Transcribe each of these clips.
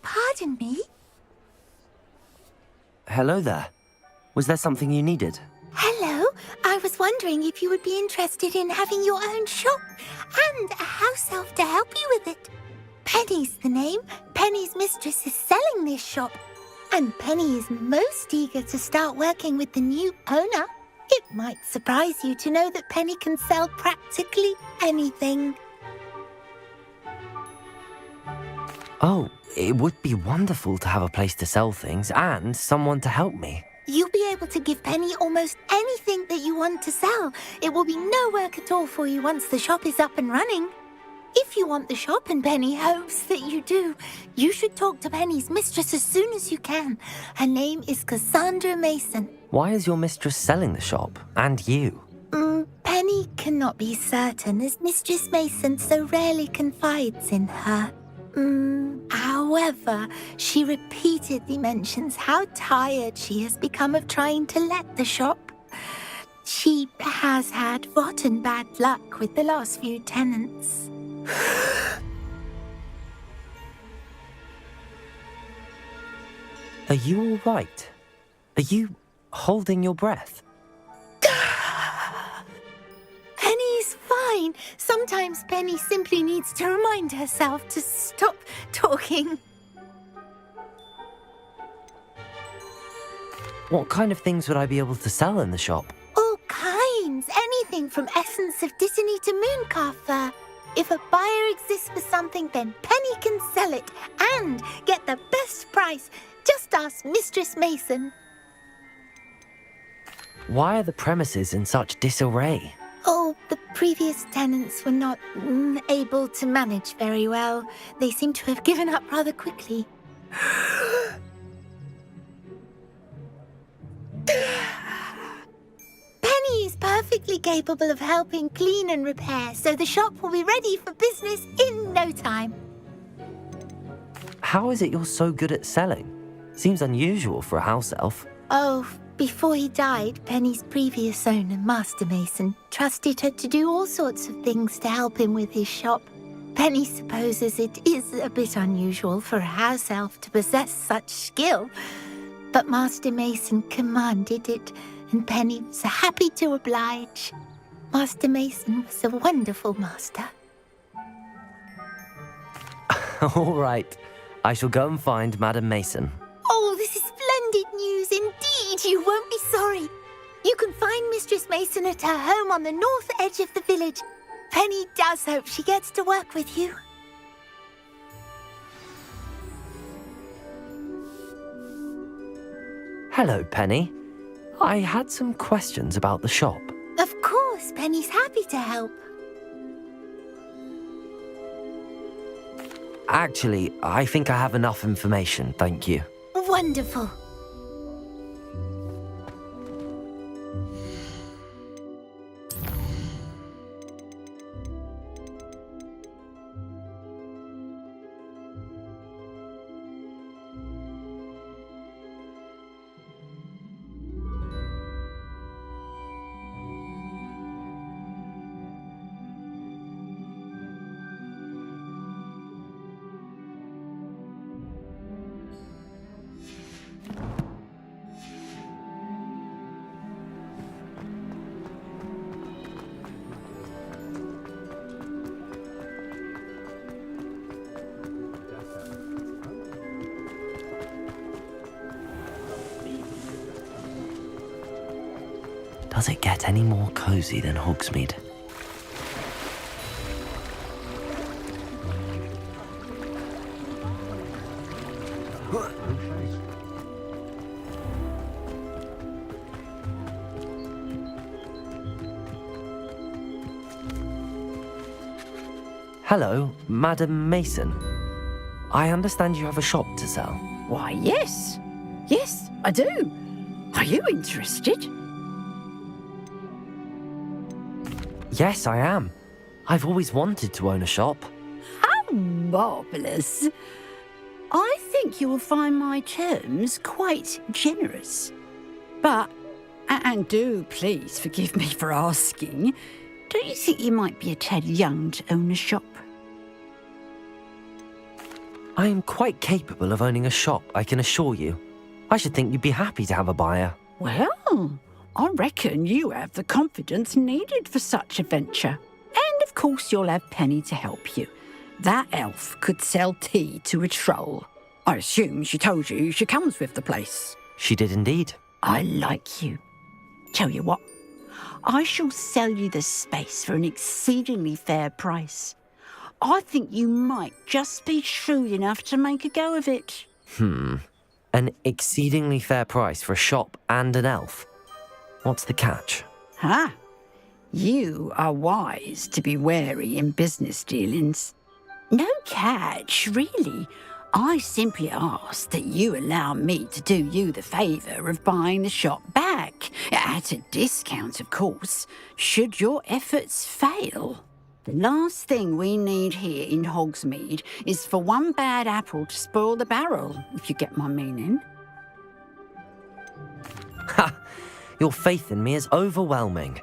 Pardon me? Hello there. Was there something you needed? Hello. I was wondering if you would be interested in having your own shop and a house elf to help you with it. Penny's the name. Penny's mistress is selling this shop. And Penny is most eager to start working with the new owner. It might surprise you to know that Penny can sell practically anything. Oh, it would be wonderful to have a place to sell things and someone to help me. You'll be able to give Penny almost anything that you want to sell. It will be no work at all for you once the shop is up and running. If you want the shop and Penny hopes that you do, you should talk to Penny's mistress as soon as you can. Her name is Cassandra Mason. Why is your mistress selling the shop? And you? Penny cannot be certain as Mistress Mason so rarely confides in her. However, she repeatedly mentions how tired she has become of trying to let the shop. She has had rotten bad luck with the last few tenants. Are you all right? Are you holding your breath? Penny's fine. Sometimes Penny simply needs to remind herself to stop talking. What kind of things would I be able to sell in the shop? All kinds. Anything from essence of Disney to mooncar fur. If a buyer exists for something, then Penny can sell it and get the best price. Just ask Mistress Mason. Why are the premises in such disarray? Oh, the previous tenants were not able to manage very well. They seem to have given up rather quickly. Penny is perfectly capable of helping clean and repair, so the shop will be ready for business in no time. How is it you're so good at selling? Seems unusual for a house elf. Oh, before he died, Penny's previous owner, Master Mason, trusted her to do all sorts of things to help him with his shop. Penny supposes it is a bit unusual for a house elf to possess such skill, but Master Mason commanded it, and Penny was happy to oblige. Master Mason was a wonderful master. All right. I shall go and find Madam Mason. Oh, this is splendid news indeed. You won't be sorry. You can find Mistress Mason at her home on the north edge of the village. Penny does hope she gets to work with you. Hello, Penny. I had some questions about the shop. Of course, Penny's happy to help. Actually, I think I have enough information, thank you. Wonderful. Does it get any more cozy than Hogsmeade? Hello, Madam Mason. I understand you have a shop to sell. Why, yes. Yes, I do. Are you interested? Yes, I am. I've always wanted to own a shop. How marvellous. I think you will find my terms quite generous. But, and do please forgive me for asking, don't you think you might be a tad young to own a shop? I am quite capable of owning a shop, I can assure you. I should think you'd be happy to have a buyer. Well, I reckon you have the confidence needed for such a venture. And of course you'll have Penny to help you. That elf could sell tea to a troll. I assume she told you she comes with the place. She did indeed. I like you. Tell you what, I shall sell you the space for an exceedingly fair price. I think you might just be shrewd enough to make a go of it. An exceedingly fair price for a shop and an elf. What's the catch? Huh? You are wise to be wary in business dealings. No catch, really. I simply ask that you allow me to do you the favour of buying the shop back, at a discount, of course, should your efforts fail. The last thing we need here in Hogsmeade is for one bad apple to spoil the barrel, if you get my meaning. Ha! Your faith in me is overwhelming.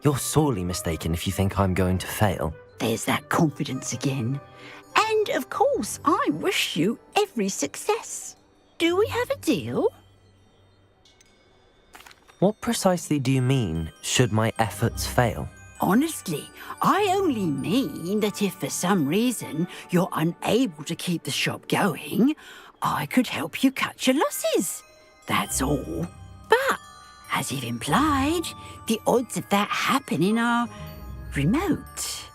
You're sorely mistaken if you think I'm going to fail. There's that confidence again. And, of course, I wish you every success. Do we have a deal? What precisely do you mean, should my efforts fail? Honestly, I only mean that if for some reason you're unable to keep the shop going, I could help you cut your losses. That's all. But, as you've implied, the odds of that happening are remote.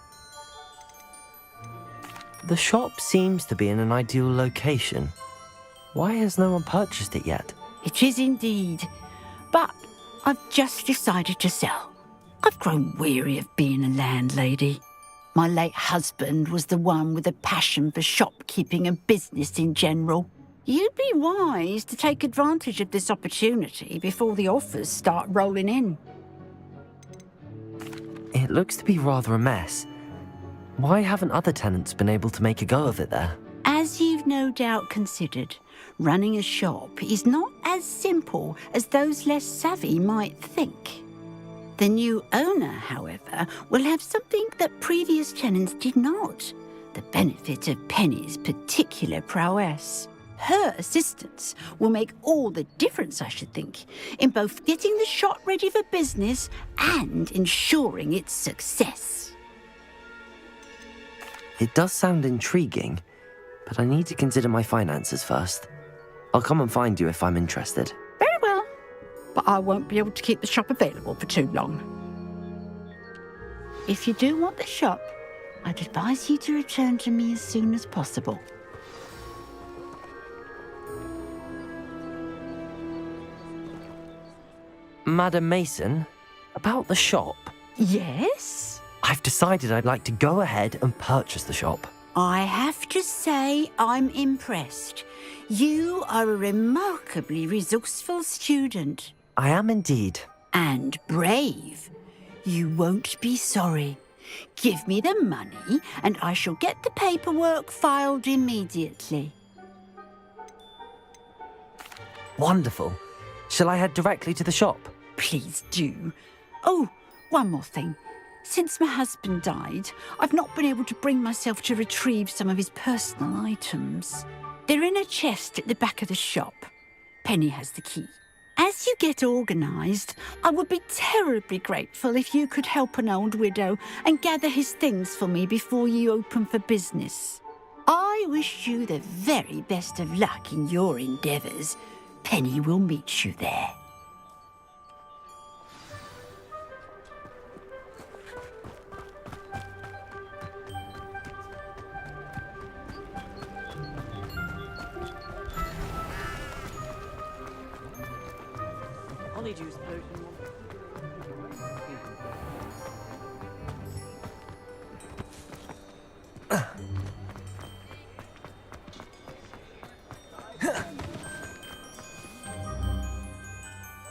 The shop seems to be in an ideal location. Why has no one purchased it yet? It is indeed. But I've just decided to sell. I've grown weary of being a landlady. My late husband was the one with a passion for shopkeeping and business in general. You'd be wise to take advantage of this opportunity before the offers start rolling in. It looks to be rather a mess. Why haven't other tenants been able to make a go of it there? As you've no doubt considered, running a shop is not as simple as those less savvy might think. The new owner, however, will have something that previous tenants did not, the benefit of Penny's particular prowess. Her assistance will make all the difference, I should think, in both getting the shop ready for business and ensuring its success. It does sound intriguing, but I need to consider my finances first. I'll come and find you if I'm interested. Very well, but I won't be able to keep the shop available for too long. If you do want the shop, I'd advise you to return to me as soon as possible. Madam Mason, about the shop. Yes? I've decided I'd like to go ahead and purchase the shop. I have to say I'm impressed. You are a remarkably resourceful student. I am indeed. And brave. You won't be sorry. Give me the money and I shall get the paperwork filed immediately. Wonderful. Shall I head directly to the shop? Please do. Oh, one more thing. Since my husband died, I've not been able to bring myself to retrieve some of his personal items. They're in a chest at the back of the shop. Penny has the key. As you get organised, I would be terribly grateful if you could help an old widow and gather his things for me before you open for business. I wish you the very best of luck in your endeavours. Penny will meet you there.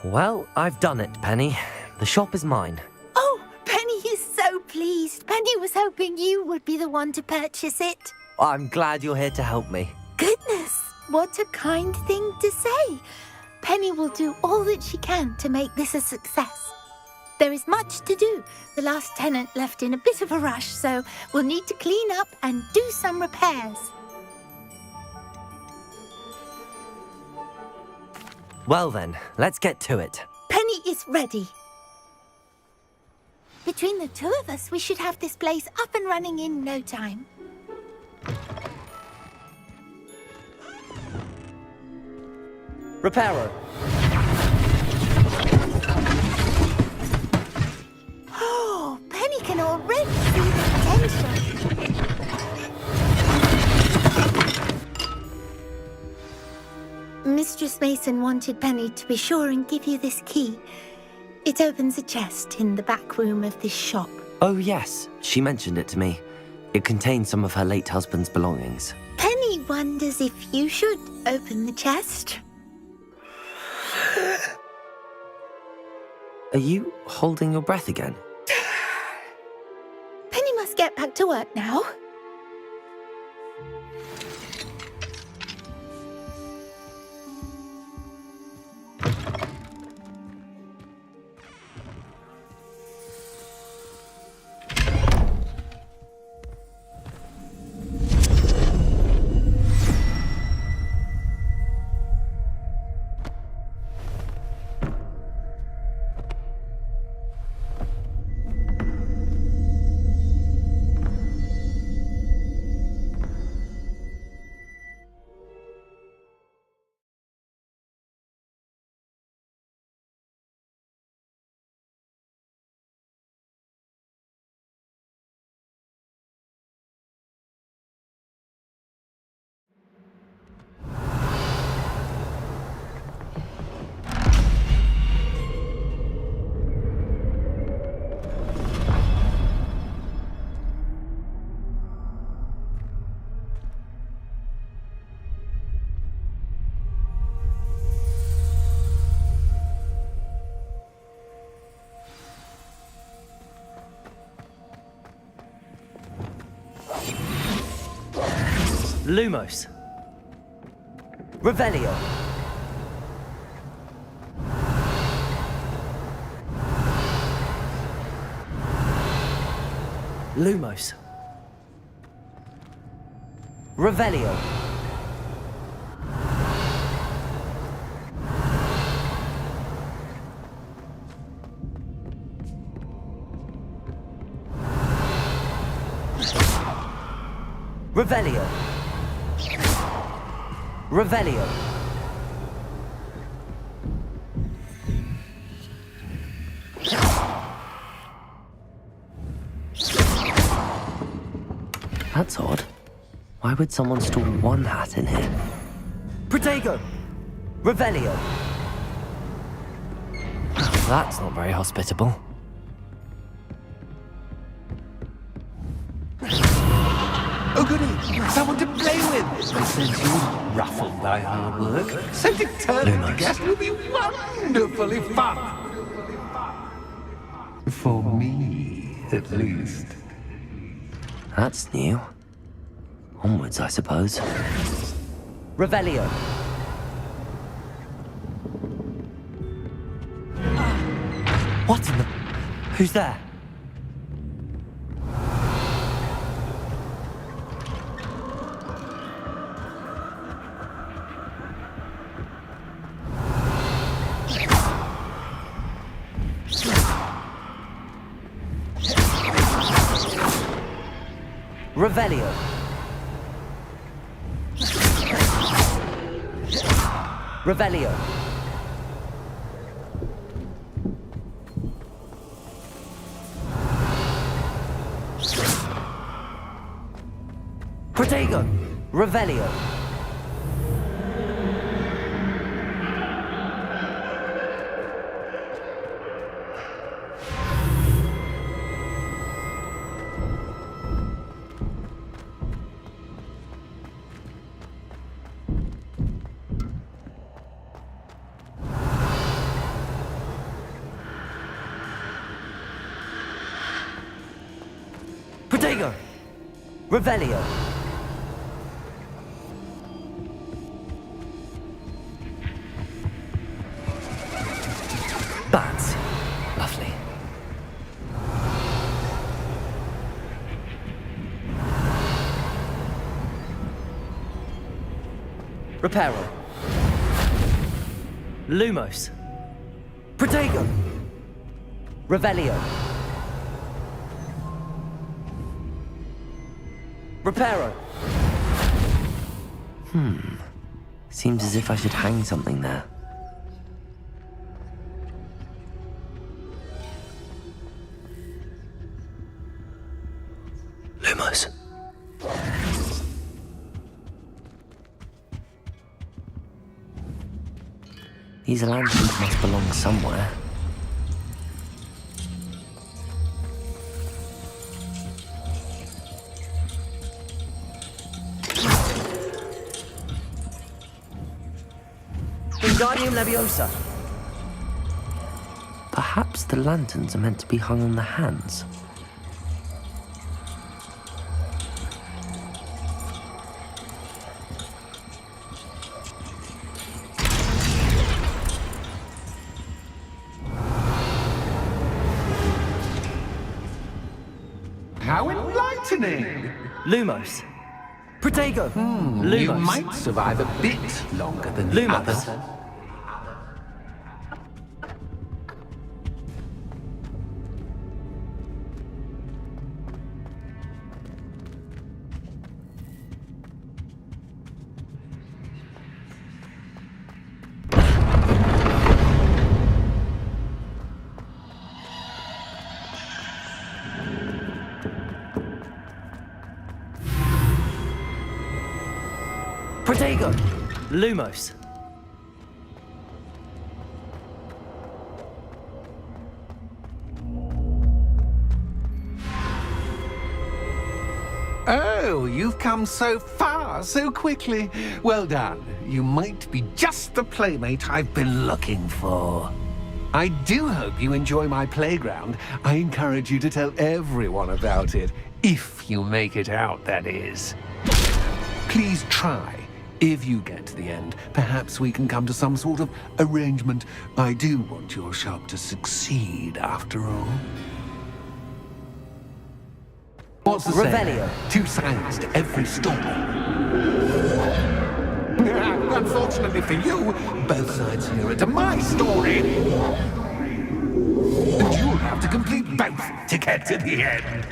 Well, I've done it, Penny. The shop is mine. Oh, Penny is so pleased. Penny was hoping you would be the one to purchase it. I'm glad you're here to help me. Goodness, what a kind thing to say. Penny will do all that she can to make this a success. There is much to do. The last tenant left in a bit of a rush, so we'll need to clean up and do some repairs. Well then, let's get to it. Penny is ready. Between the two of us, we should have this place up and running in no time. Repairer. Oh, Penny can already see the potential. Mistress Mason wanted Penny to be sure and give you this key. It opens a chest in the back room of this shop. Oh yes, she mentioned it to me. It contains some of her late husband's belongings. Penny wonders if you should open the chest. Are you holding your breath again? Penny must get back to work now. Lumos. Revelio. Lumos. Revelio. Revelio. Revelio. That's odd. Why would someone store one hat in here? Protego! Revelio! That's not very hospitable. Oh, goody! Someone to play with! I sense you wouldn't ruffle by hard work. So determined to guess will be wonderfully fun! For me, at least. That's new. Onwards, I suppose. Revelio. What in the... Who's there? Revelio. Revelio. Protego. Revelio. Revelio. Bats. Lovely. Reparo. Lumos. Protego. Revelio. Reparo. Seems as if I should hang something there. Lumos. These lanterns must belong somewhere. Wingardium Leviosa. Perhaps the lanterns are meant to be hung on the hands. How enlightening! Lumos. Protego. Lumos. You might survive a bit longer than the Lumos. others. Protego. Lumos. Oh, you've come so far so quickly. Well done. You might be just the playmate I've been looking for. I do hope you enjoy my playground. I encourage you to tell everyone about it. If you make it out, that is. Please try. If you get to the end, perhaps we can come to some sort of arrangement. I do want your shop to succeed, after all. What's the Revelio. saying? 2 sides to every story. Unfortunately for you, both sides here are to my story. And you'll have to complete both to get to the end.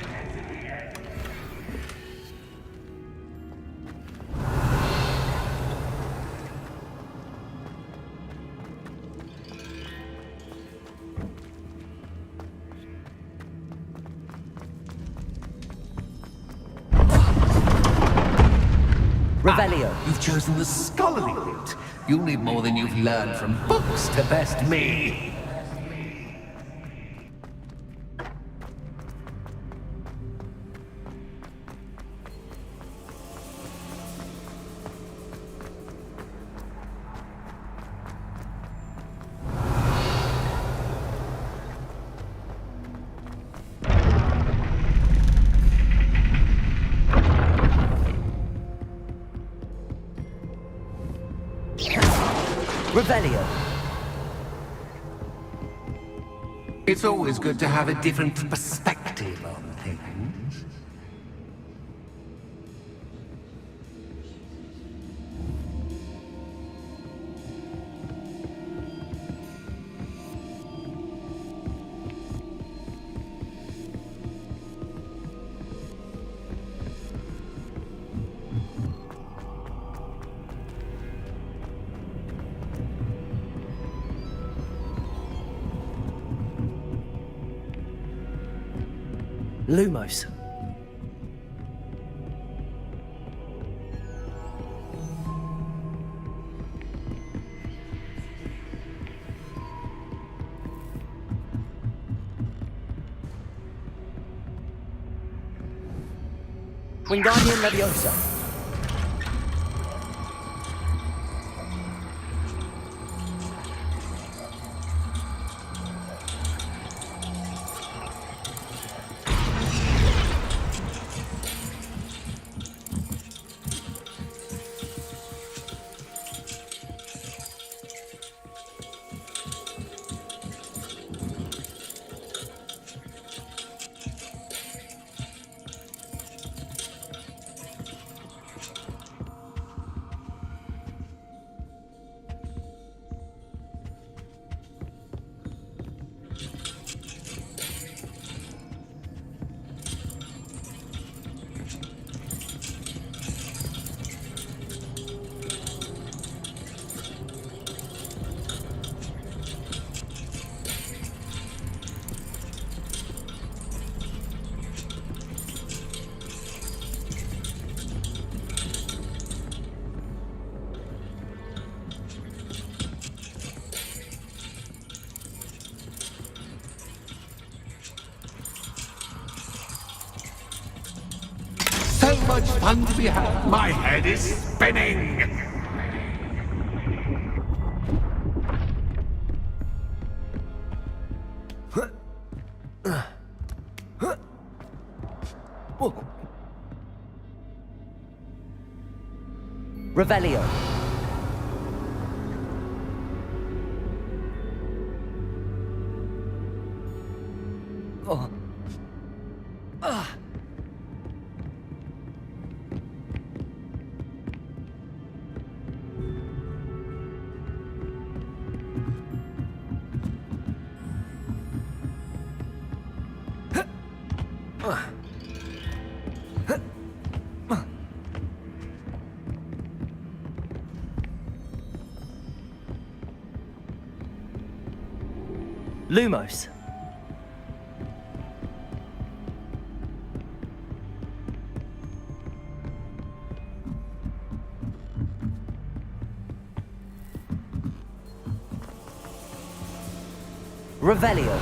Revelio. You've chosen the scholarly route. You'll need more than you've learned from books to best me. Revelio. It's always good to have a different perspective on things. Lumos. Wingardium Leviosa. much fun to be had. My head is spinning. Revelio. Oh. Lumos. Revelio.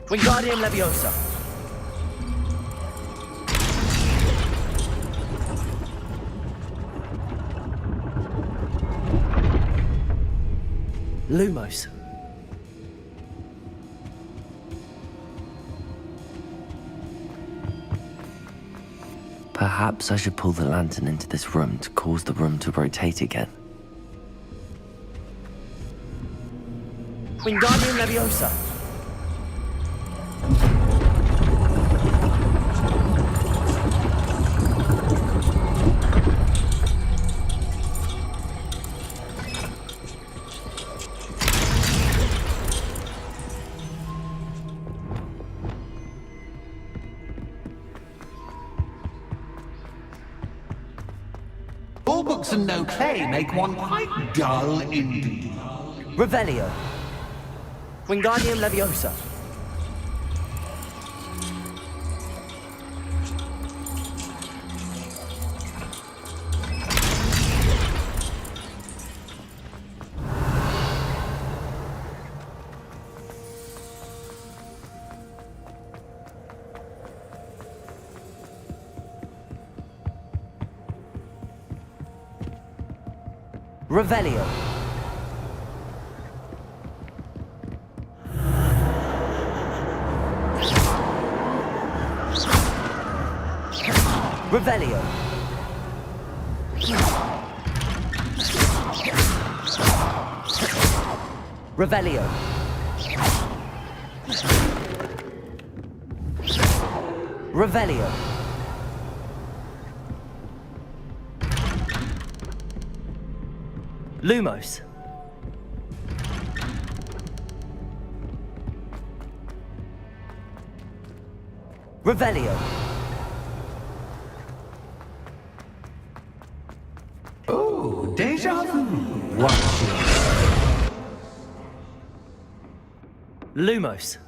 Wingardium Leviosa. Lumos. Perhaps I should pull the lantern into this room to cause the room to rotate again. Wingardium Leviosa. All books and no play make one quite dull indeed. Revelio. Wingardium Leviosa. Revelio. Revelio. Revelio. Revelio. Lumos. Revelio. Oh, deja vu. Watch it. Lumos.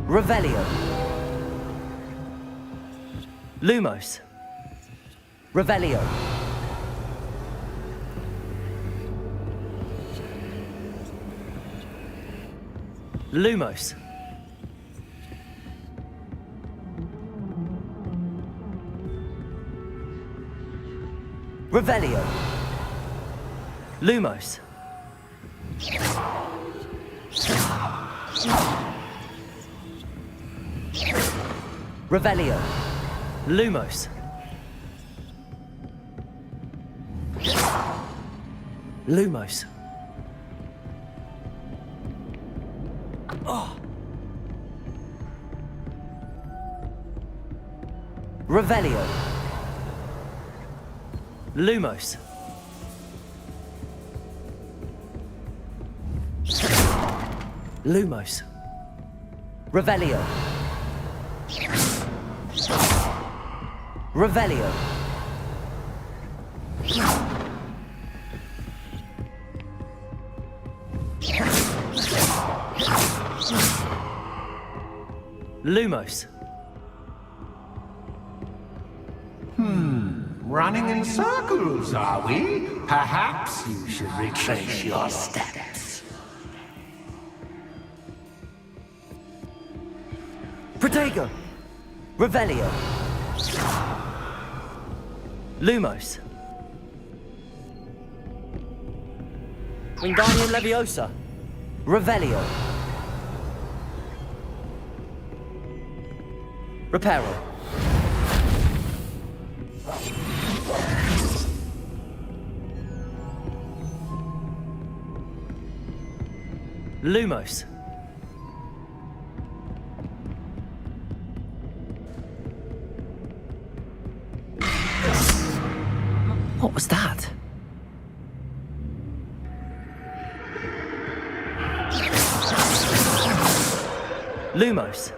Revelio. Lumos. Revelio. Lumos. Revelio. Lumos. Revelio. Lumos. Lumos. Oh. Revelio. Lumos. Lumos. Revelio. Revelio. Lumos. Running in circles, are we? Perhaps you should retrace your steps. Protego. Revelio. Lumos. Wingardium Leviosa. Revelio. Reparo. Lumos. What was that? Lumos.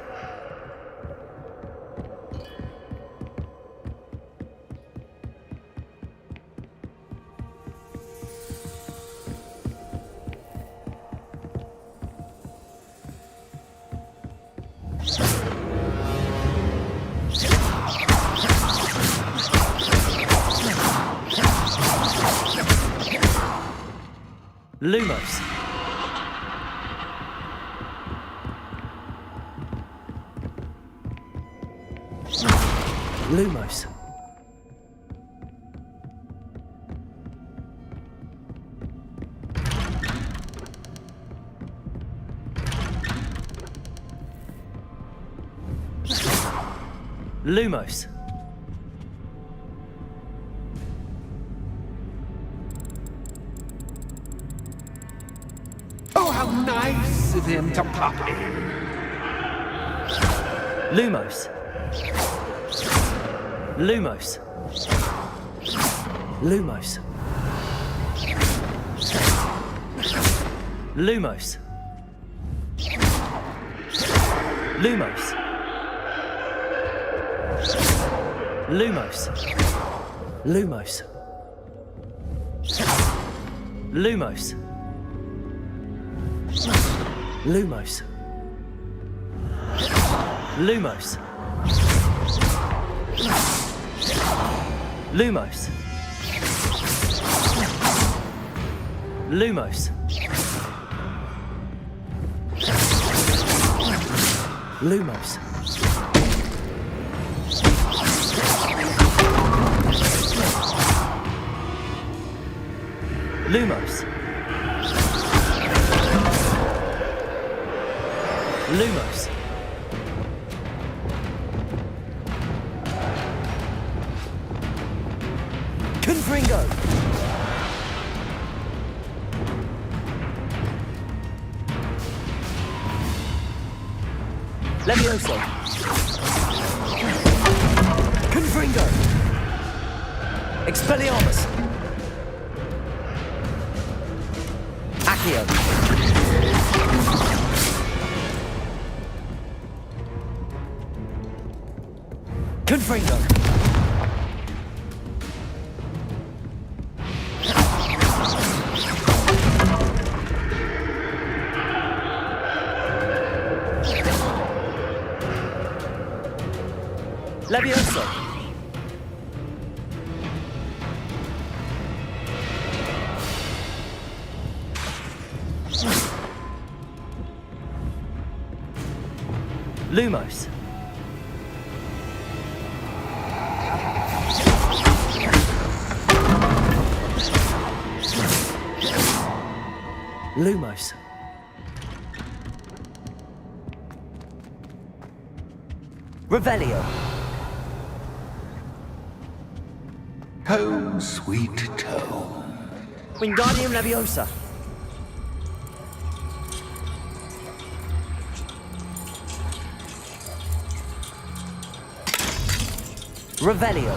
Lumos. Lumos. Lumos. Oh, how nice of him to pop in. Lumos. Lumos. Lumos. Lumos. Lumos. Lumos. Lumos. Lumos. Lumos. Lumos. Lumos. Lumos. Lumos. Lumos. Lumos. Confringo. Levioso. Confringo. Expelliarmus. Accio. Confringo. Levioso. Lumos. Lumos. Revelio. Home, sweet home. Wingardium Leviosa. Revelio.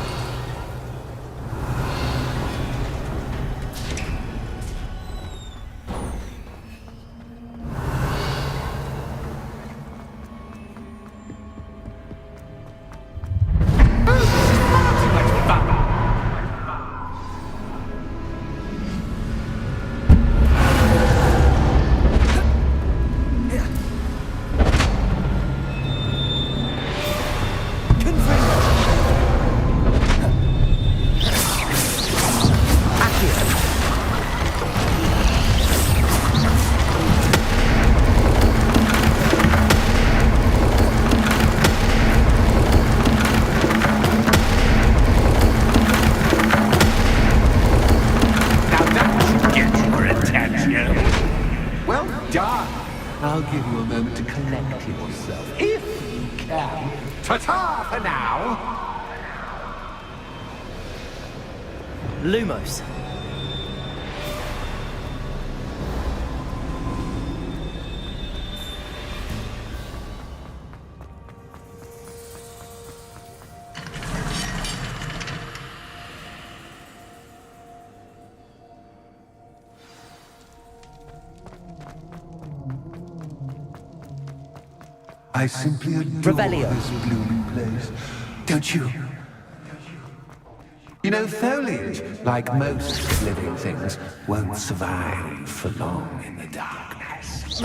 I'll give you a moment to collect yourself, if you can. Ta-ta for now! Lumos. I simply adore Revelio. this blooming place. Don't you? You know, foliage, like most living things, won't survive for long in the darkness.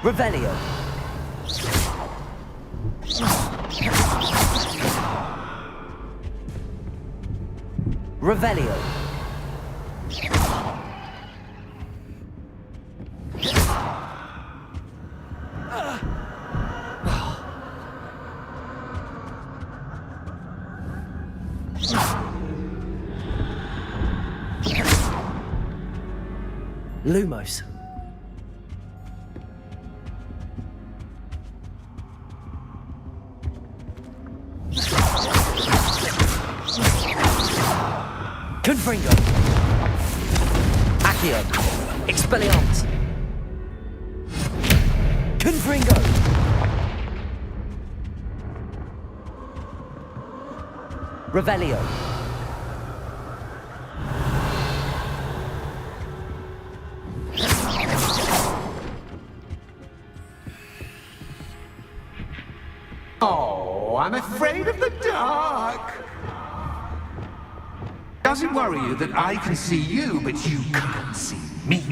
Revelio. Revelio. Lumos. Confringo. Accio. Expelliarmus. Confringo. Revelio. Oh, I'm afraid of the dark. Does it worry you that I can see you, but you can't see me?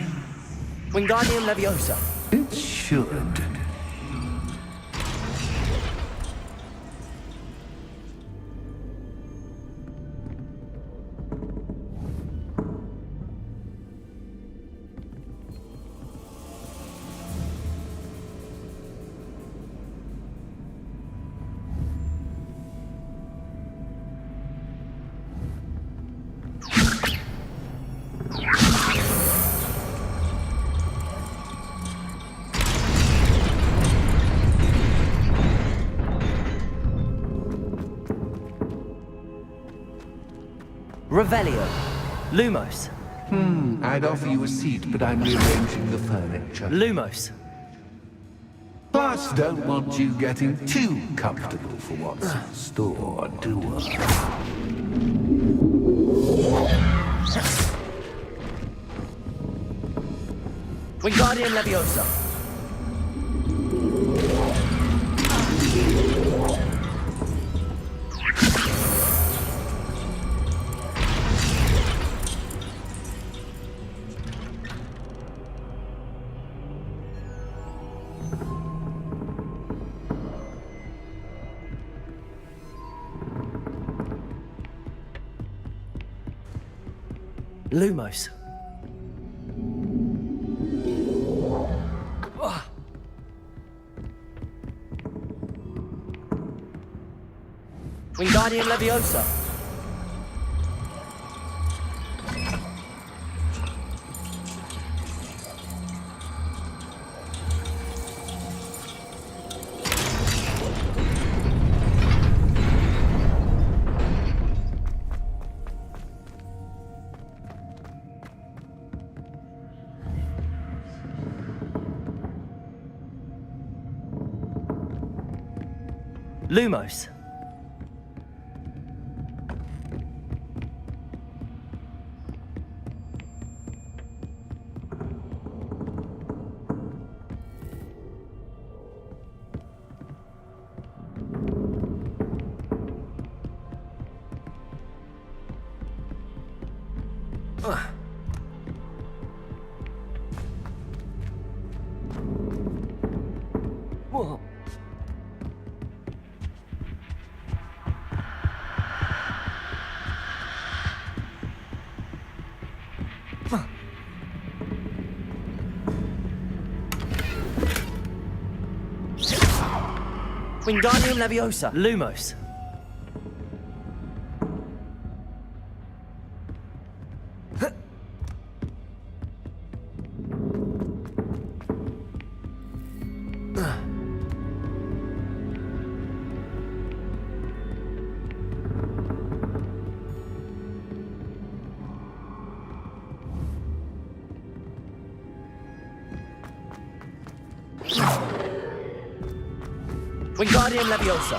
Wingardium Leviosa. It should. Revelio. Lumos. I'd offer you a seat, but I'm rearranging the furniture. Lumos. Plus, don't want you getting too comfortable for what's in store, do I? Wingardium Leviosa. Lumos. Wingardium Leviosa. Lumos. Whoa. Wingardium Leviosa. Lumos. Wingardium Leviosa.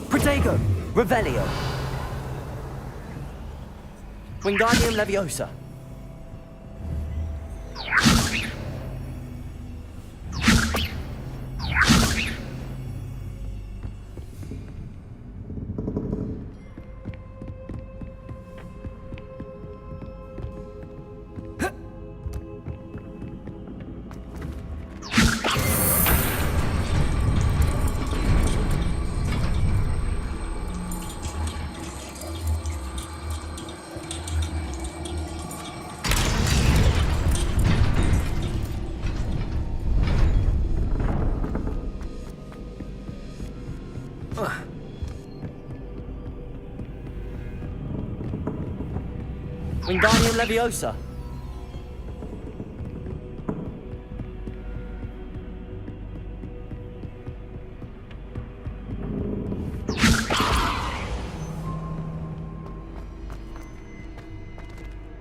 Protego, Revelio. Wingardium Leviosa. Wingardium Leviosa.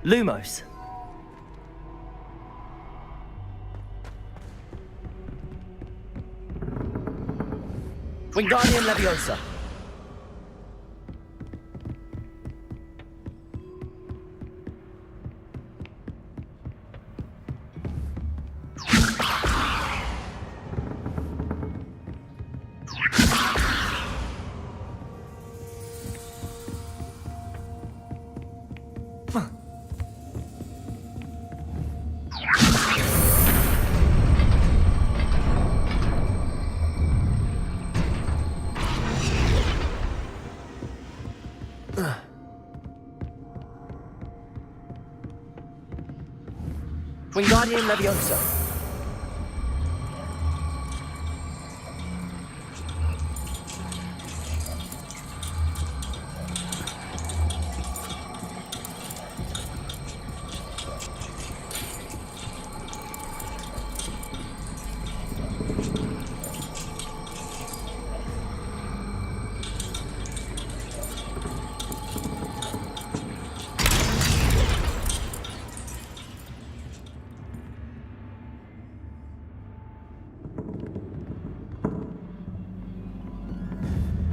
Lumos. Wingardium Leviosa. Wingardium Leviosa.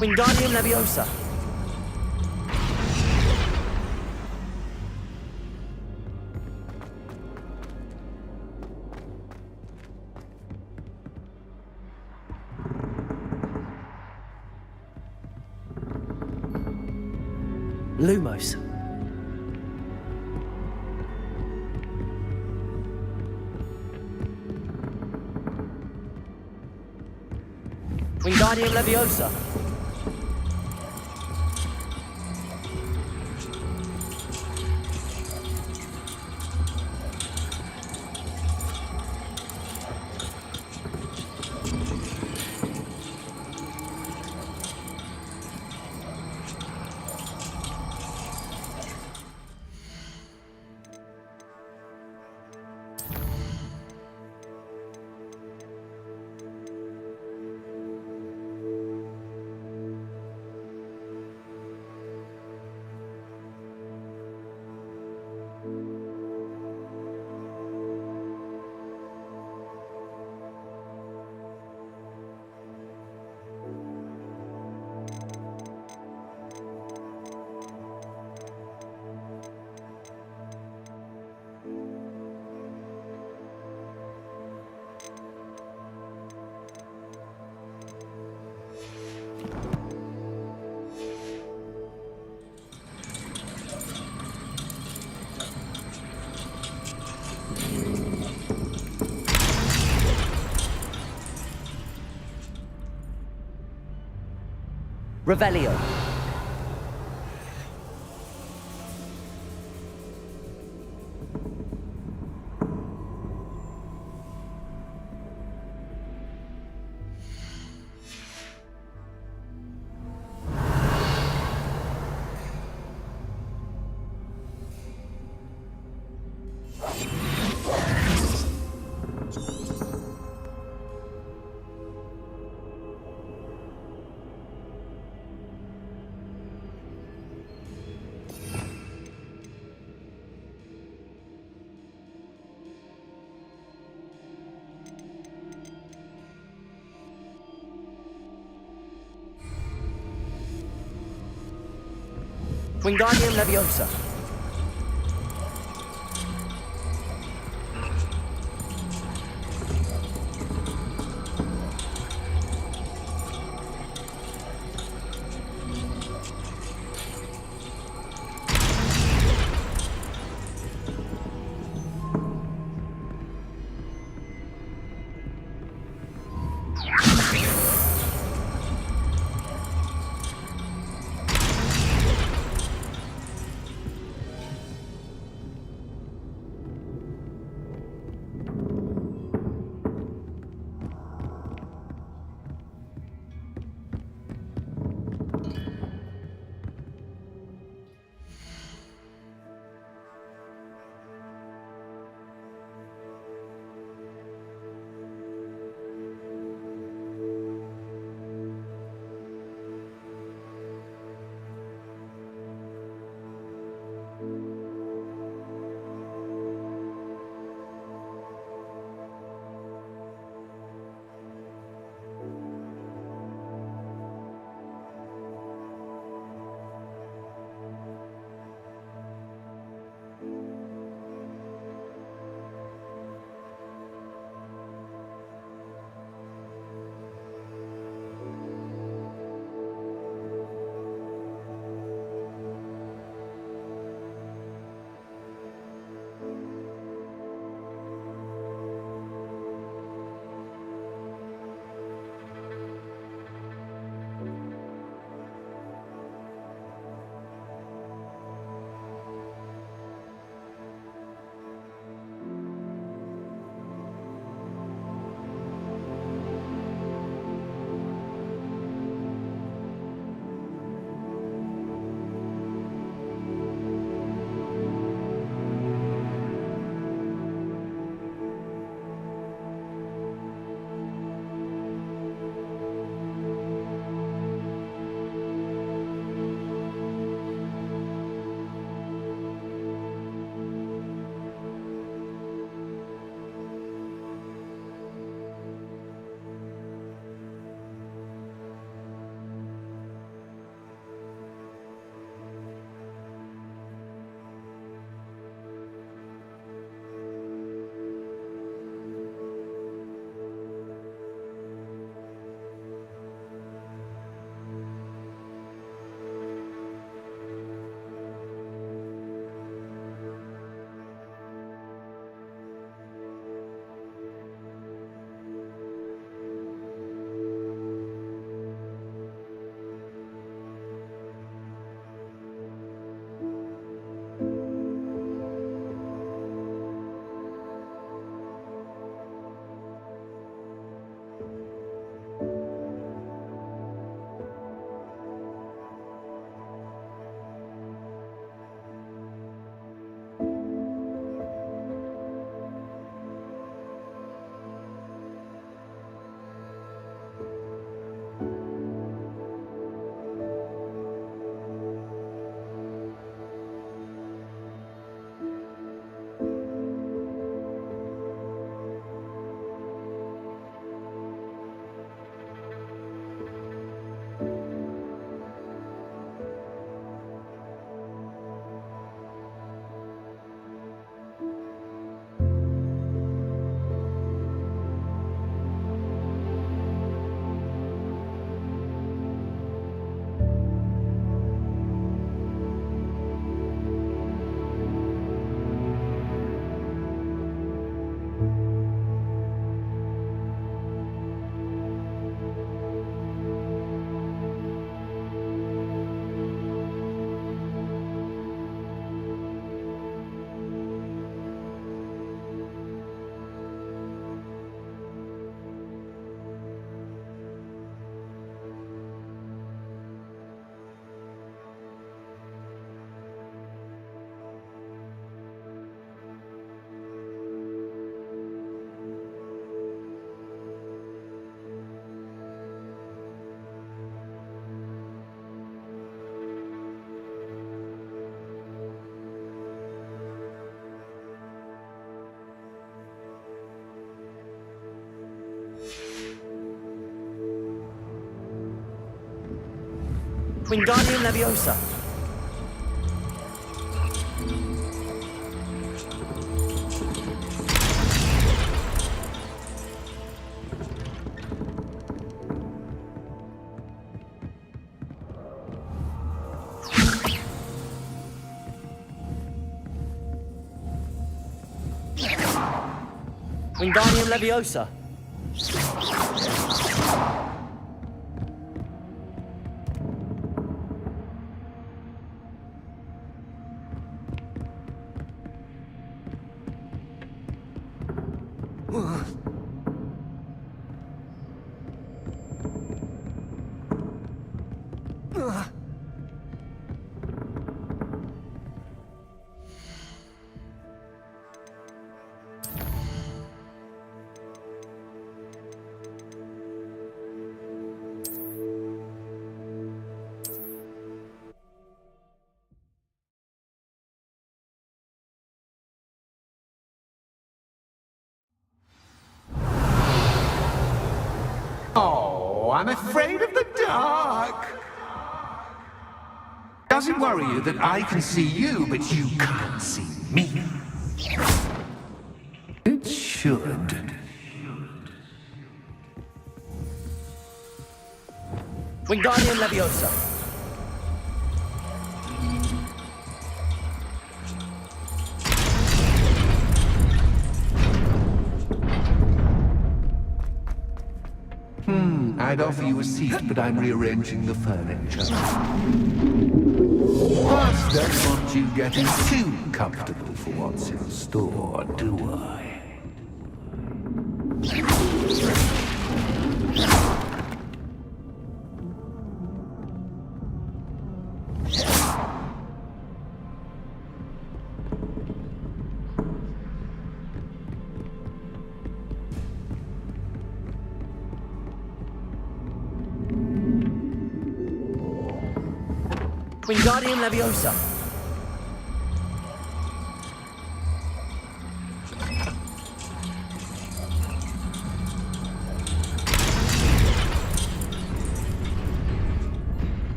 Wingardium Leviosa. Lumos. Wingardium Leviosa. Revelio. Wingardium Leviosa. Wingardium Leviosa. Wingardium Leviosa. Oh, I'm afraid of the dark. Does it worry you that I can see you, but you can't see me? It should. Wingardium Leviosa. I'd offer you a seat, but I'm rearranging the furniture. Plus, don't want you getting too comfortable for what's in store, do I? Wingardium Leviosa.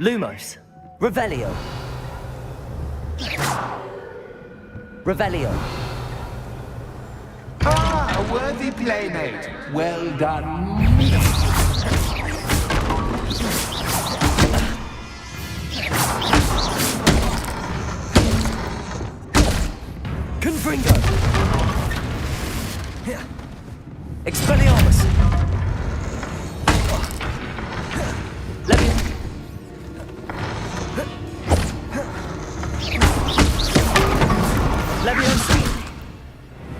Lumos. Revelio. Revelio. Ah, a worthy playmate. Well done. Confringo. Expelliarmus. Leviosa.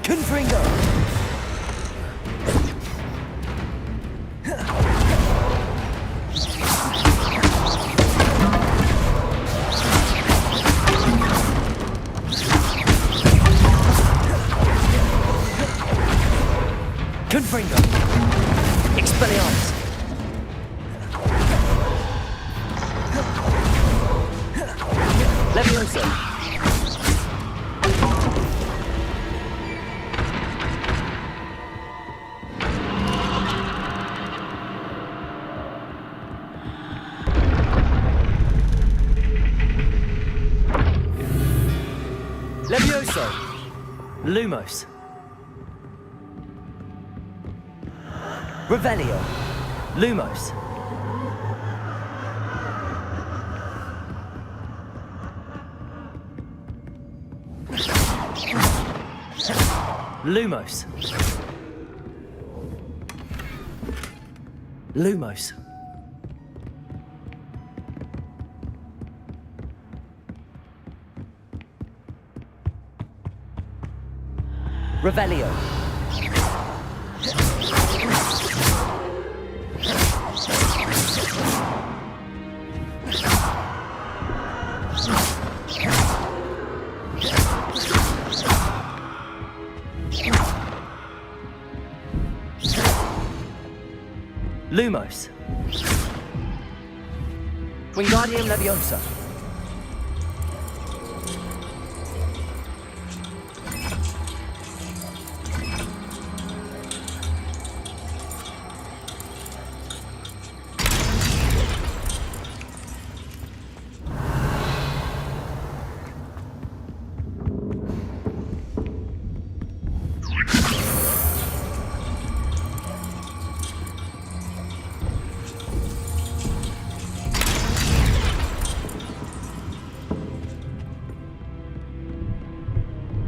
Confringo. Confringo. Expelliarmus. Leviosa. Levioso. Lumos. Revelio. Lumos. Lumos. Lumos. Revelio. Lumos. Wingardium Leviosa.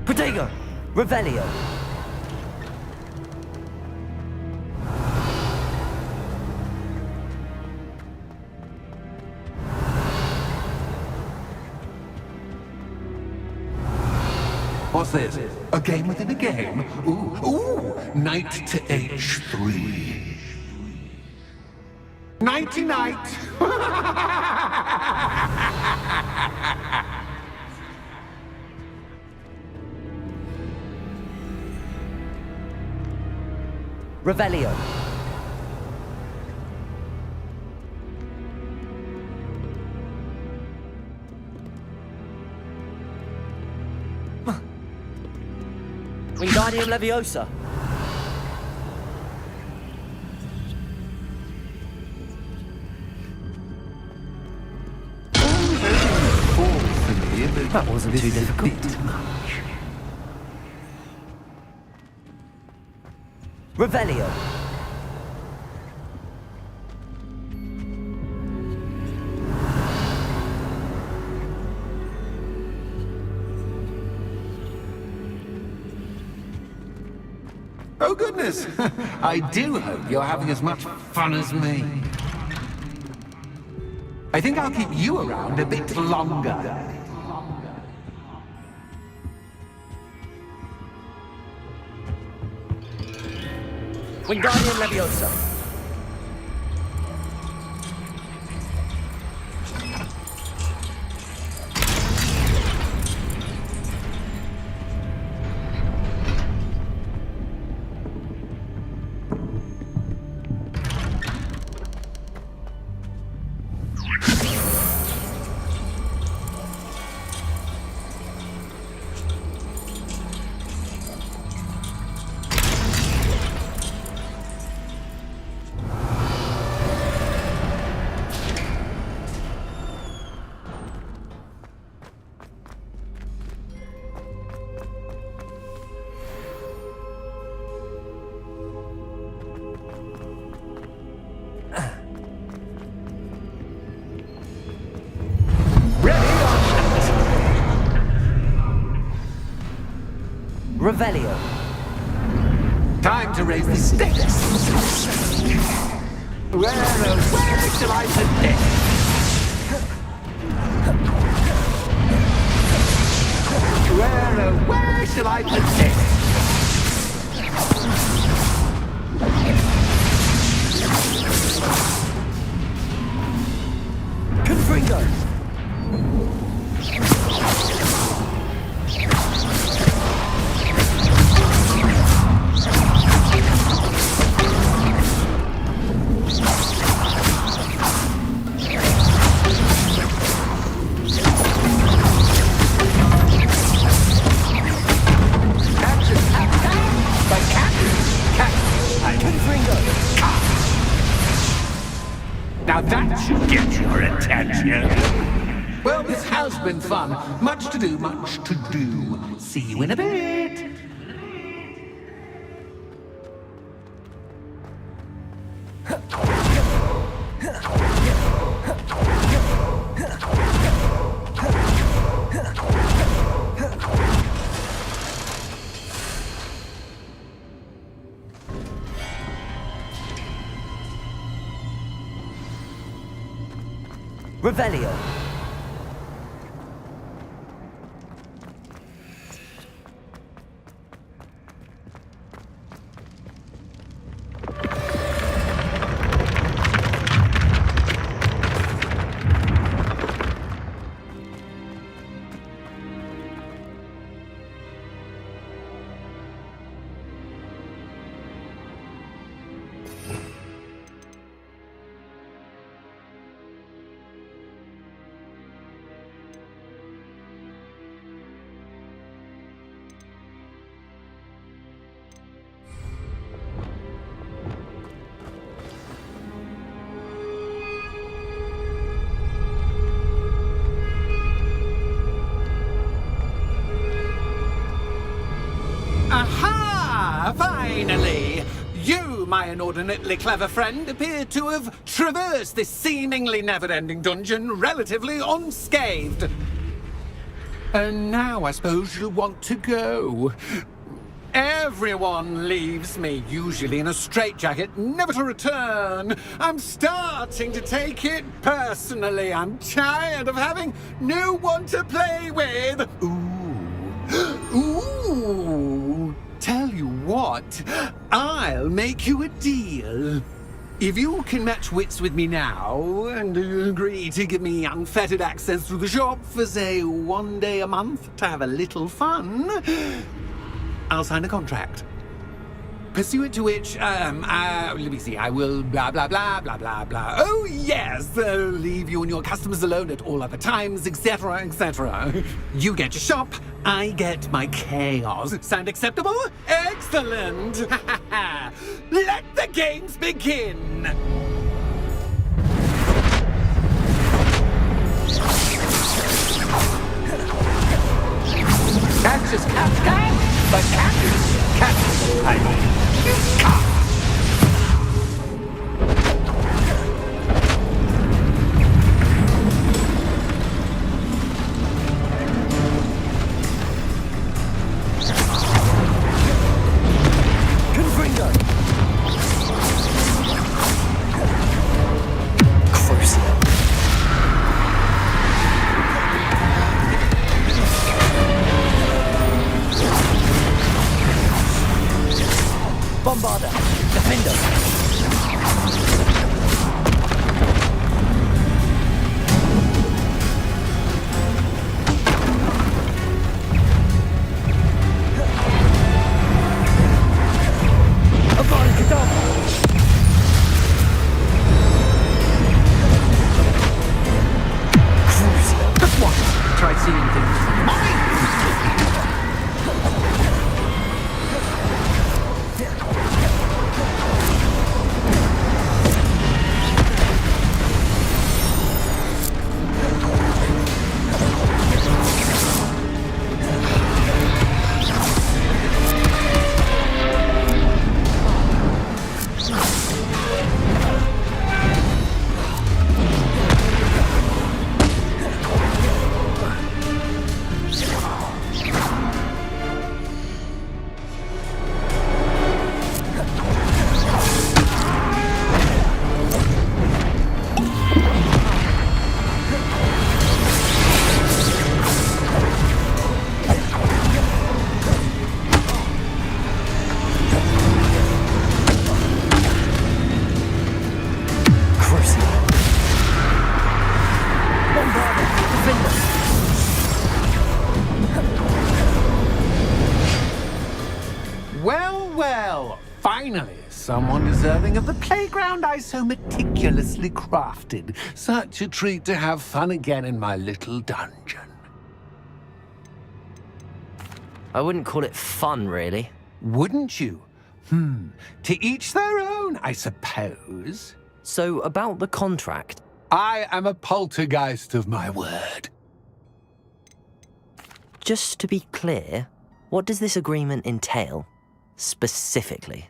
Protego. Revelio. What's this? A game within a game? Ooh, knight to h3. Nighty-night! Revelio. Wingardium Leviosa. That wasn't too difficult. Revelio. Oh goodness! I do hope you're having as much fun as me. I think I'll keep you around a bit longer. Wingardium Leviosa. Revelio. Time to raise the stakes. Where shall I put this? Where shall I put this? Confringo. Now that should get your attention. Well, this has been fun. Much to do, much to do. See you in a bit. Revelio. you, my inordinately clever friend, appear to have traversed this seemingly never-ending dungeon relatively unscathed. And now I suppose you'll want to go. Everyone leaves me, usually in a straitjacket, never to return. I'm starting to take it personally. I'm tired of having no one to play with. Ooh. Tell you what, I'll make you a deal. If you can match wits with me now and agree to give me unfettered access to the shop for, say, 1 day a month to have a little fun, I'll sign a contract. Pursuant to which, let me see, I will blah, blah, blah, blah, blah, blah. Oh, yes, leave you and your customers alone at all other times, etc., etc. You get your shop, I get my chaos. Sound acceptable? Excellent! Let the games begin! Catch is cat, but cat is cat. I mean, cat. Bombarder! Defender! Try seeing things from mine! Well, finally, someone deserving of the playground I so meticulously crafted. Such a treat to have fun again in my little dungeon. I wouldn't call it fun, really. Wouldn't you? To each their own, I suppose. So, about the contract. I am a poltergeist of my word. Just to be clear, what does this agreement entail? Specifically.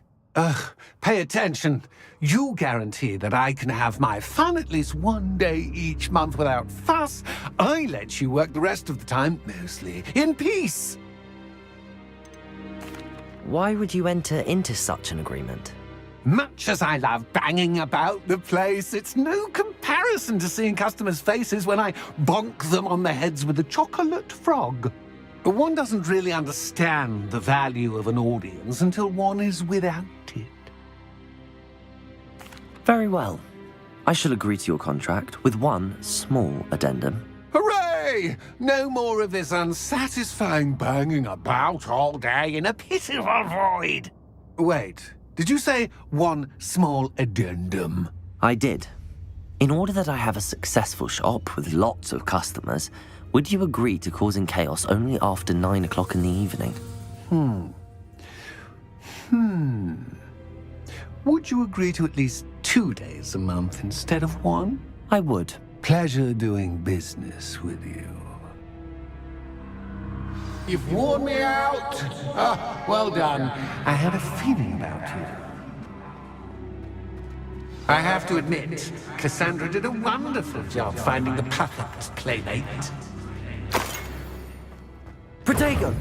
Pay attention. You guarantee that I can have my fun at least 1 day each month without fuss. I let you work the rest of the time, mostly in peace. Why would you enter into such an agreement? Much as I love banging about the place, it's no comparison to seeing customers' faces when I bonk them on the heads with a chocolate frog. One doesn't really understand the value of an audience until one is without it. Very well. I shall agree to your contract with one small addendum. Hooray! No more of this unsatisfying banging about all day in a pitiful void. Wait, did you say one small addendum? I did. In order that I have a successful shop with lots of customers, would you agree to causing chaos only after 9 o'clock in the evening? Would you agree to at least 2 days a month instead of 1? I would. Pleasure doing business with you. You've worn me out. Well done. I had a feeling about you. I have to admit, Cassandra did a wonderful job finding the perfect playmate. Protego!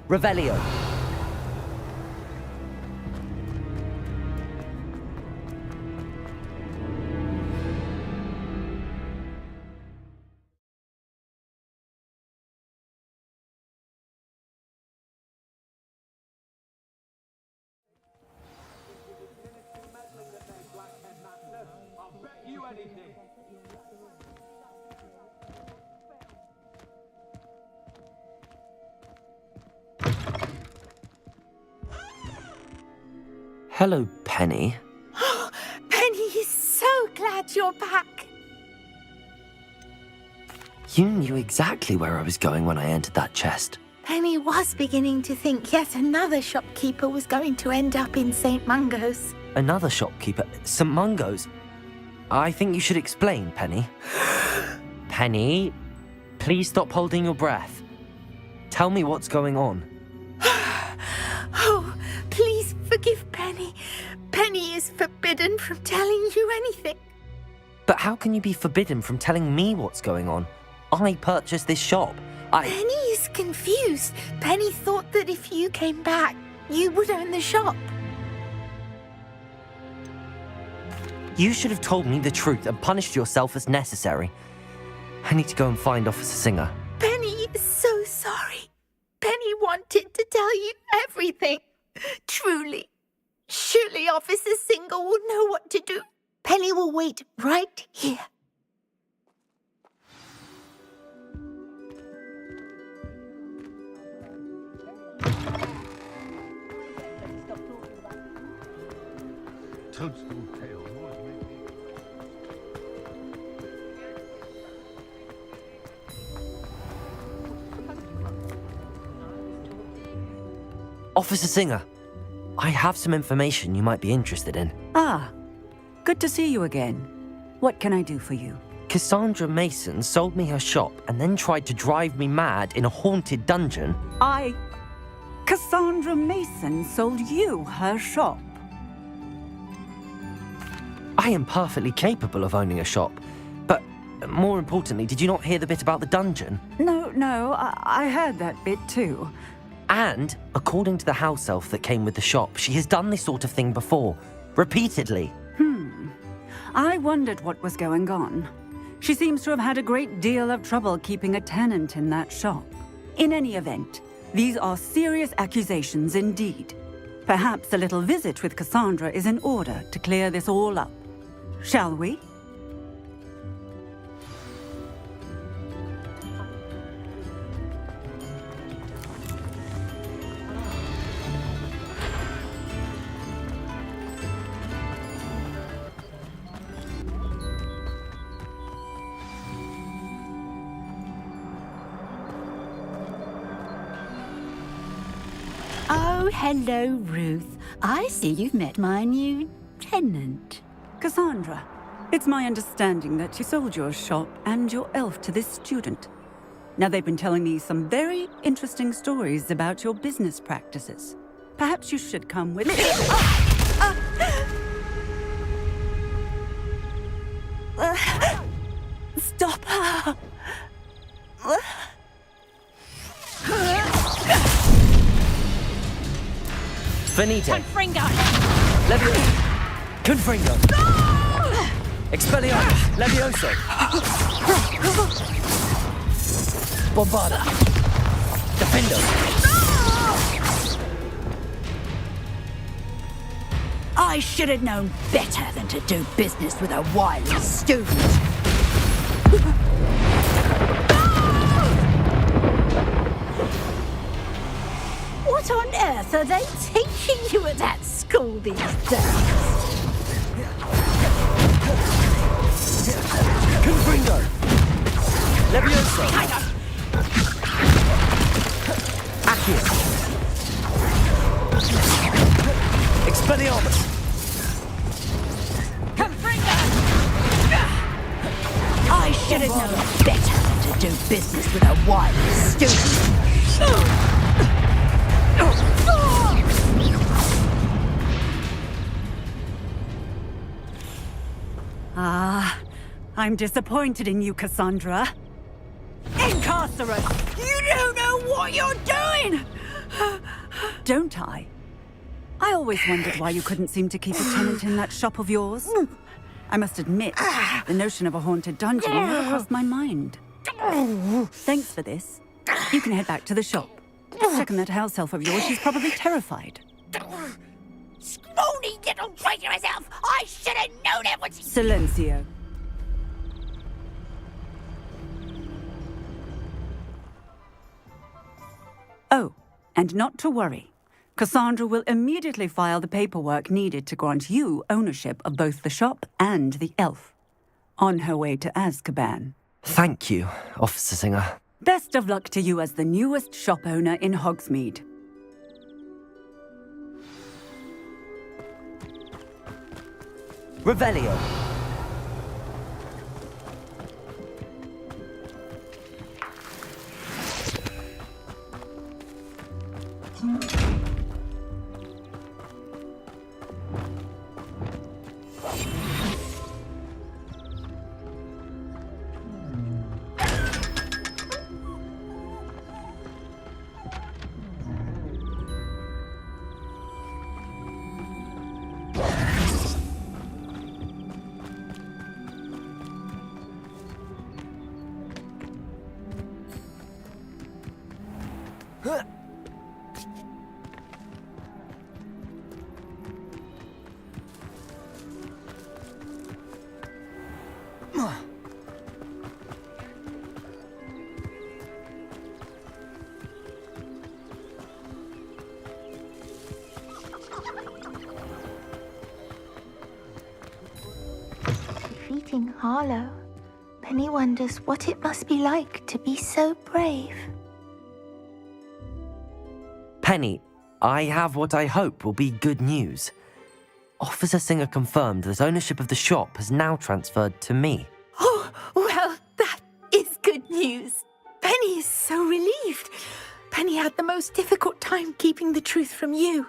Revelio! Hello, Penny. Penny is so glad you're back. You knew exactly where I was going when I entered that chest. Penny was beginning to think yet another shopkeeper was going to end up in St. Mungo's. Another shopkeeper? St. Mungo's? I think you should explain, Penny. Penny, please stop holding your breath. Tell me what's going on. Oh, please forgive Penny. Penny is forbidden from telling you anything. But how can you be forbidden from telling me what's going on? I purchased this shop. Penny is confused. Penny thought that if you came back, you would own the shop. You should have told me the truth and punished yourself as necessary. I need to go and find Officer Singer. Penny is so sorry. Penny wanted to tell you everything. Truly. Surely Officer Singer will know what to do. Penny will wait right here. Toadstool tail. Officer Singer, I have some information you might be interested in. Ah, good to see you again. What can I do for you? Cassandra Mason sold me her shop and then tried to drive me mad in a haunted dungeon. Cassandra Mason sold you her shop. I am perfectly capable of owning a shop. But more importantly, did you not hear the bit about the dungeon? No, I heard that bit too. And, according to the house elf that came with the shop, she has done this sort of thing before. Repeatedly. I wondered what was going on. She seems to have had a great deal of trouble keeping a tenant in that shop. In any event, these are serious accusations indeed. Perhaps a little visit with Cassandra is in order to clear this all up. Shall we? Oh, hello, Ruth. I see you've met my new tenant. Cassandra, it's my understanding that you sold your shop and your elf to this student. Now, they've been telling me some very interesting stories about your business practices. Perhaps you should come with me. Stop her. Finito. Confringo! Confringo. Expelliarmus. Levioso. Bombarda. Defendo. I should have known better than to do business with a wily student. What on earth are they teaching you at that school these days? Confringo. Levioso. Accio. Expelliarmus. Confringo! I should have known better than to do business with a wily student. I'm disappointed in you, Cassandra. Incarcerate! You don't know what you're doing! Don't I? I always wondered why you couldn't seem to keep a tenant in that shop of yours. I must admit, the notion of a haunted dungeon never crossed my mind. Thanks for this. You can head back to the shop. Second that house elf of yours, she's probably terrified. Scrawny little traitorous elf! I should have known it was... Silencio. Oh, and not to worry. Cassandra will immediately file the paperwork needed to grant you ownership of both the shop and the elf. On her way to Azkaban. Thank you, Officer Singer. Best of luck to you as the newest shop owner in Hogsmeade. Revelio. Defeating Harlow, Penny wonders what it must be like to be so brave. Penny, I have what I hope will be good news. Officer Singer confirmed that ownership of the shop has now transferred to me. Oh, well, that is good news. Penny is so relieved. Penny had the most difficult time keeping the truth from you.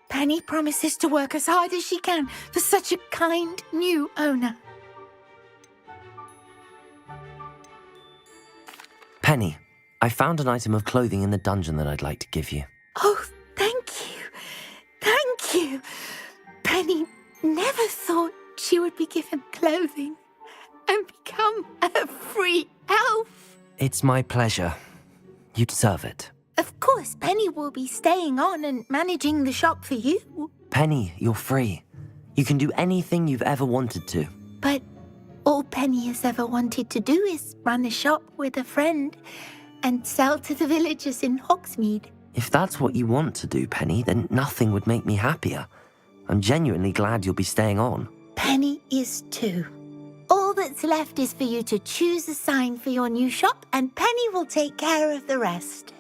Penny promises to work as hard as she can for such a kind new owner. Penny, I found an item of clothing in the dungeon that I'd like to give you. Oh, thank you. Thank you. Penny never thought she would be given clothing and become a free elf. It's my pleasure. You deserve it. Of course, Penny will be staying on and managing the shop for you. Penny, you're free. You can do anything you've ever wanted to. But all Penny has ever wanted to do is run a shop with a friend and sell to the villagers in Hogsmeade. If that's what you want to do, Penny, then nothing would make me happier. I'm genuinely glad you'll be staying on. Penny is too. All that's left is for you to choose a sign for your new shop, and Penny will take care of the rest.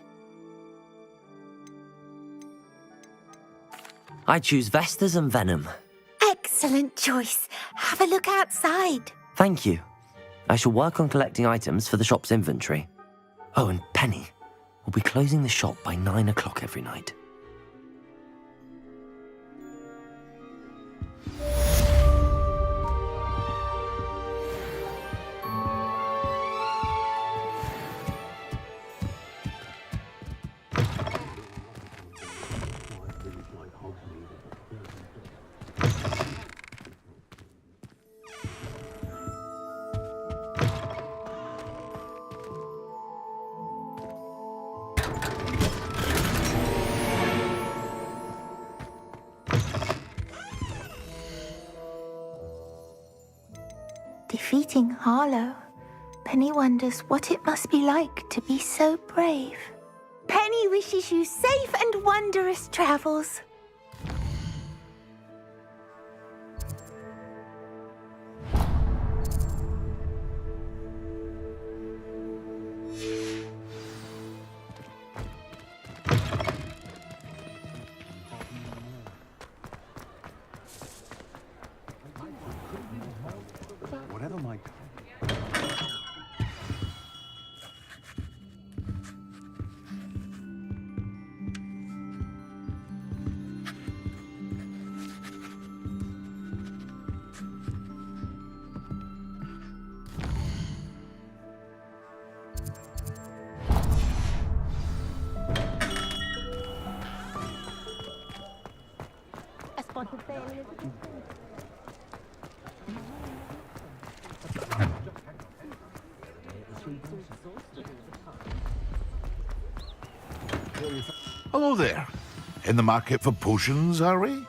I choose Vestas and Venom. Excellent choice. Have a look outside. Thank you. I shall work on collecting items for the shop's inventory. Oh, and Penny, we'll be closing the shop by 9 o'clock every night. Defeating Harlow, Penny wonders what it must be like to be so brave. Penny wishes you safe and wondrous travels. Whatever my... Hello there. In the market for potions, are we?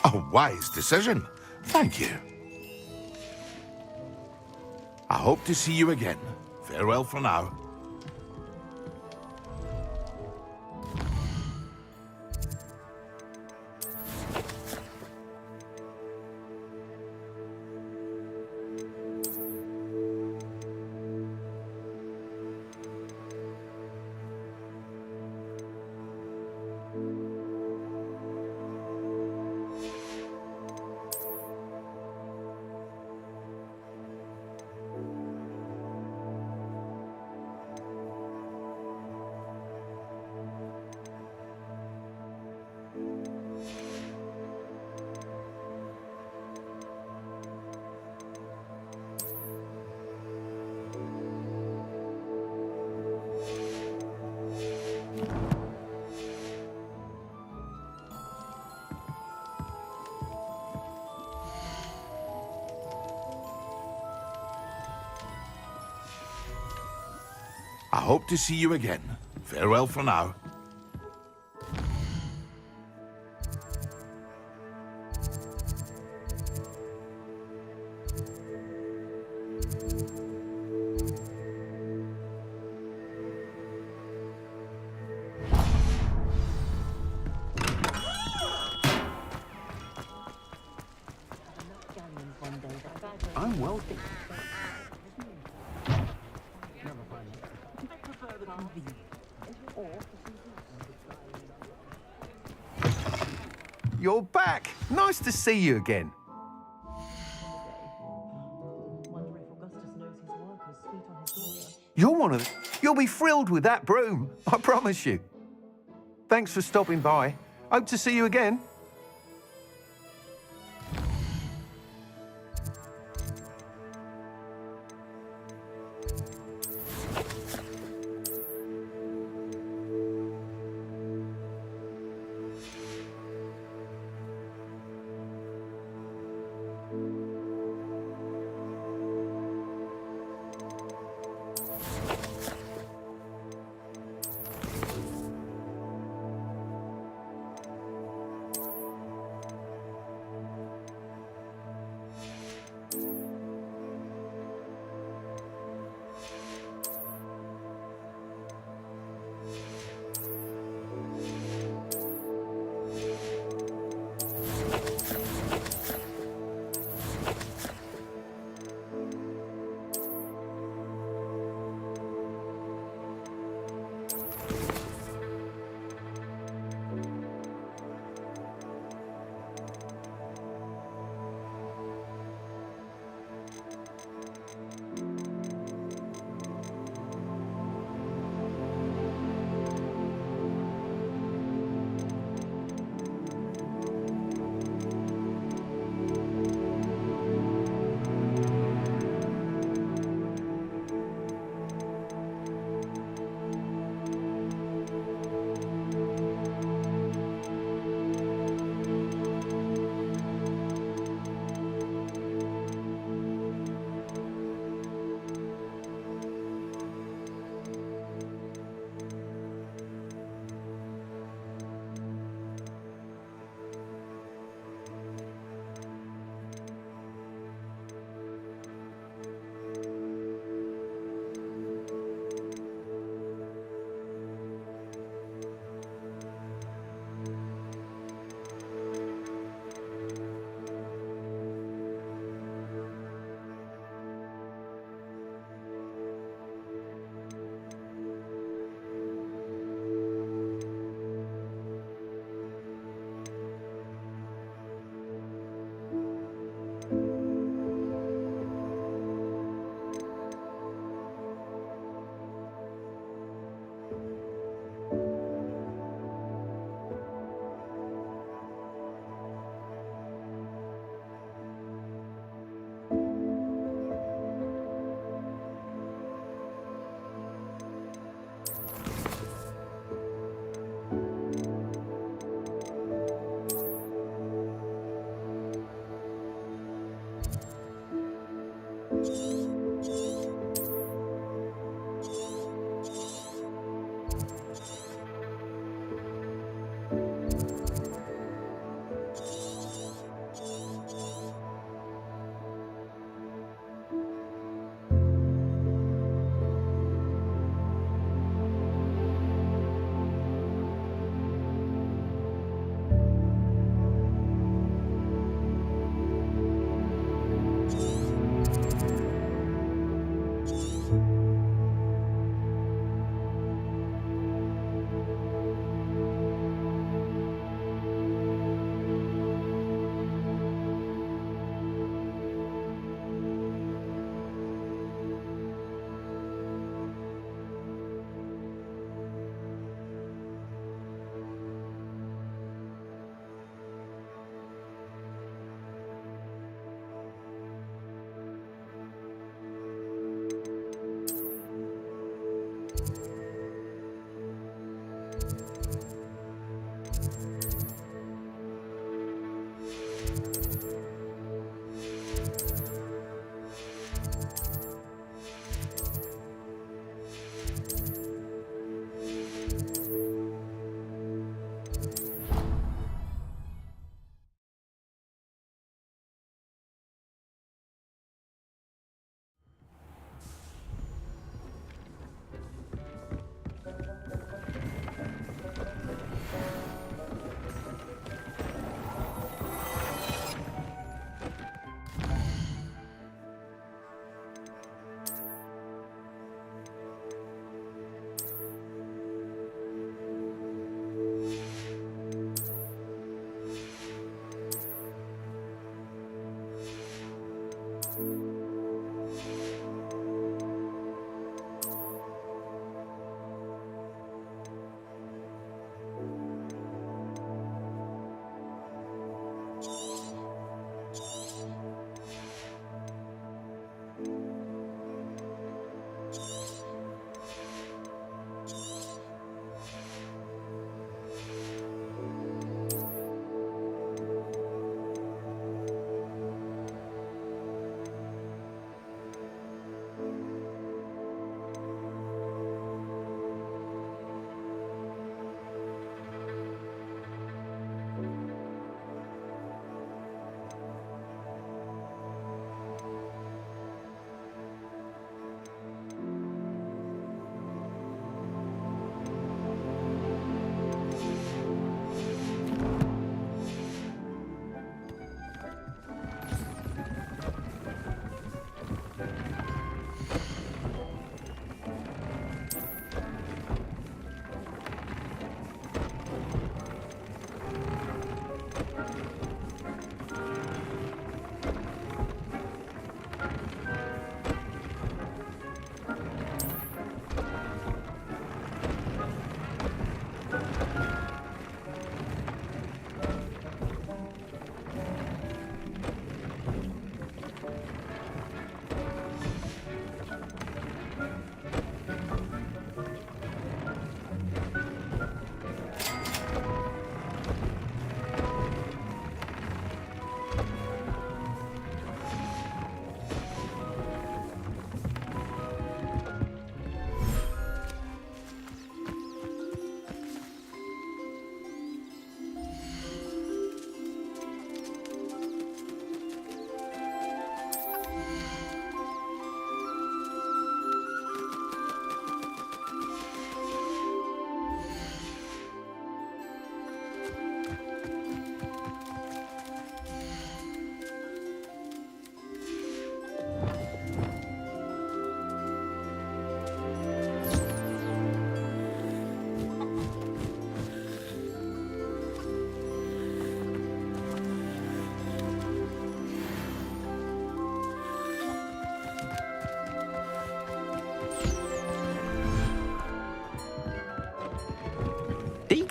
A wise decision. Thank you. I hope to see you again. Farewell for now. I hope to see you again. Farewell for now. I'm well. You're back! Nice to see you again. You're one of them. You'll be thrilled with that broom, I promise you. Thanks for stopping by. Hope to see you again.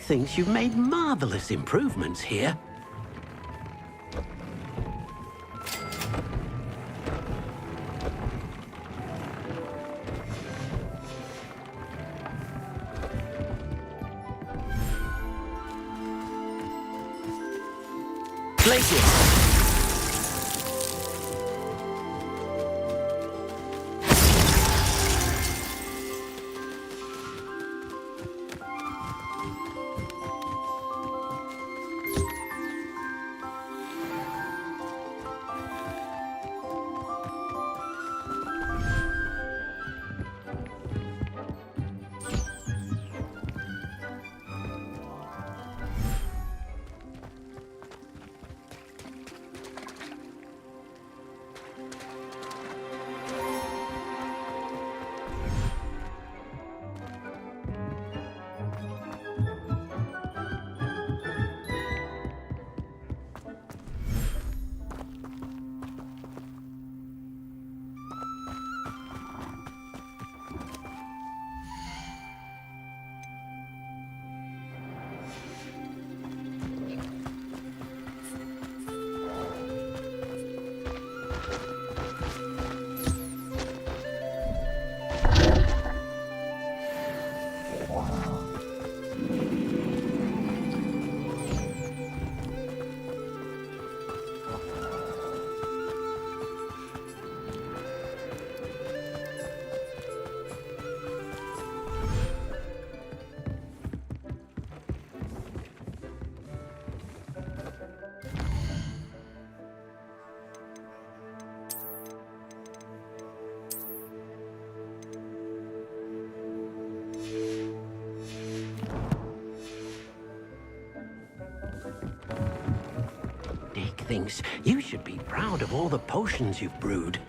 thinks you've made marvelous improvements here. Glacius! Dick thinks you should be proud of all the potions you've brewed.